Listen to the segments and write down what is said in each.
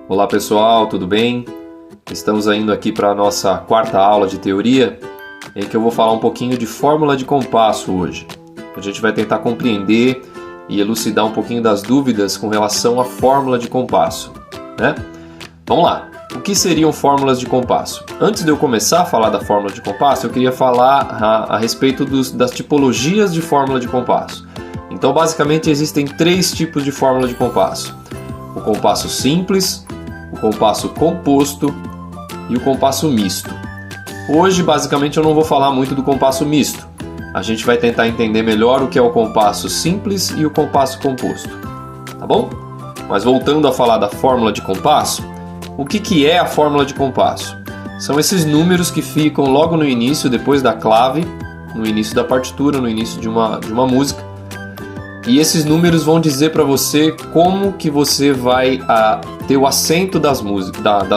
Olá pessoal, tudo bem? Estamos indo aqui para a nossa quarta aula de teoria, em que eu vou falar um pouquinho de fórmula de compasso hoje. A gente vai tentar compreender e elucidar um pouquinho das dúvidas com relação à fórmula de compasso, né? Vamos lá! O que seriam fórmulas de compasso? Antes de eu começar a falar da fórmula de compasso, eu queria falar a respeito das tipologias de fórmula de compasso. Então, basicamente, existem três tipos de fórmula de compasso: o compasso simples, o compasso composto e o compasso misto. Hoje, basicamente, eu não vou falar muito do compasso misto. A gente vai tentar entender melhor o que é o compasso simples e o compasso composto, tá bom? Mas voltando a falar da fórmula de compasso, o que é a fórmula de compasso? São esses números que ficam logo no início, depois da clave, no início da partitura, no início de uma música. E esses números vão dizer para você como que você vai ter o acento das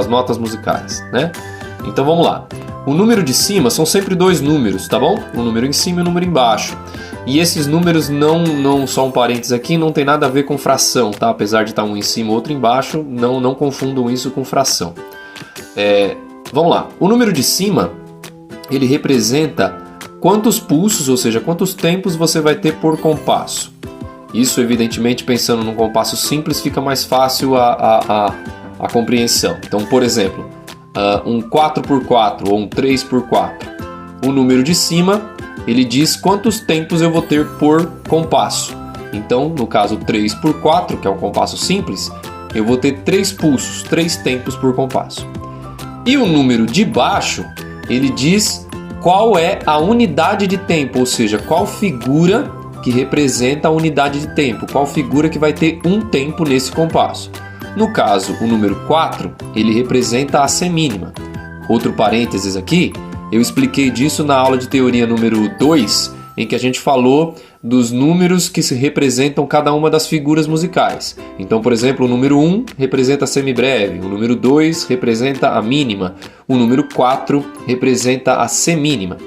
notas musicais, né? Então vamos lá. O número de cima são sempre dois números, tá bom? Um número em cima e um número embaixo. E esses números não só um parênteses aqui, não tem nada a ver com fração, tá? Apesar de estar um em cima e outro embaixo, não confundam isso com fração. Vamos lá. O número de cima, ele representa quantos pulsos, ou seja, quantos tempos você vai ter por compasso. Isso, evidentemente, pensando num compasso simples, fica mais fácil a compreensão. Então, por exemplo, um 4x4 ou um 3x4. O número de cima, ele diz quantos tempos eu vou ter por compasso. Então, no caso 3x4, que é um compasso simples, eu vou ter 3 pulsos, 3 tempos por compasso. E o número de baixo, ele diz qual é a unidade de tempo, ou seja, qual figura que representa a unidade de tempo, qual figura que vai ter um tempo nesse compasso. No caso, o número 4, ele representa a semínima. Outro parênteses aqui, eu expliquei disso na aula de teoria número 2, em que a gente falou dos números que se representam cada uma das figuras musicais. Então, por exemplo, o número 1 representa a semibreve, o número 2 representa a mínima, o número 4 representa a semínima.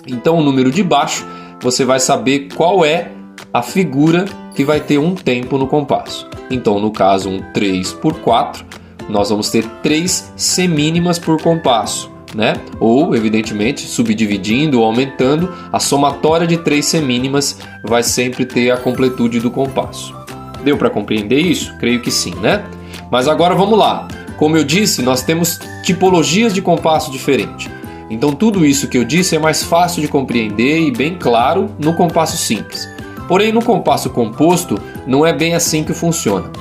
Então, o número de baixo, você vai saber qual é a figura que vai ter um tempo no compasso. Então, no caso, um 3x4, nós vamos ter 3 semínimas por compasso, né? Ou, evidentemente, subdividindo ou aumentando, a somatória de 3 semínimas vai sempre ter a completude do compasso. Deu para compreender isso? Creio que sim, né? Mas agora vamos lá. Como eu disse, nós temos tipologias de compasso diferentes. Então tudo isso que eu disse é mais fácil de compreender e bem claro no compasso simples. Porém, no compasso composto, não é bem assim que funciona.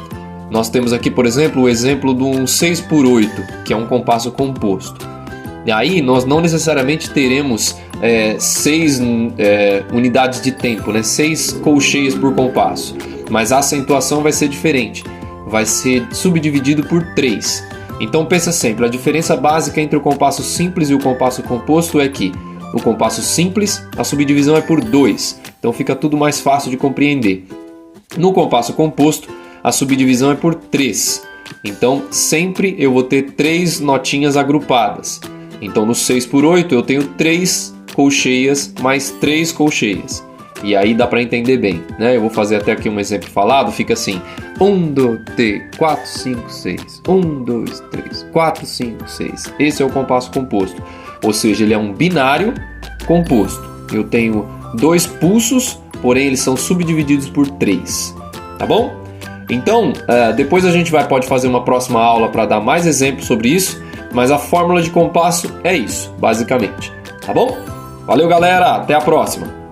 Nós temos aqui, por exemplo, o exemplo de um 6x8, que é um compasso composto. E aí nós não necessariamente teremos 6 unidades de tempo, né? 6 colcheias por compasso, mas a acentuação vai ser diferente, vai ser subdividido por 3. Então pensa sempre, a diferença básica entre o compasso simples e o compasso composto é que o compasso simples, a subdivisão é por 2, então fica tudo mais fácil de compreender. No compasso composto, a subdivisão é por 3, então sempre eu vou ter 3 notinhas agrupadas. Então no 6x8 eu tenho 3 colcheias mais 3 colcheias. E aí dá para entender bem, né? Eu vou fazer até aqui um exemplo falado, fica assim: 1, 2, 3, 4, 5, 6. 1, 2, 3, 4, 5, 6. Esse é o compasso composto. Ou seja, ele é um binário composto. Eu tenho 2 pulsos, porém eles são subdivididos por 3. Tá bom? Então, depois a gente pode fazer uma próxima aula para dar mais exemplos sobre isso, mas a fórmula de compasso é isso, basicamente. Tá bom? Valeu, galera! Até a próxima!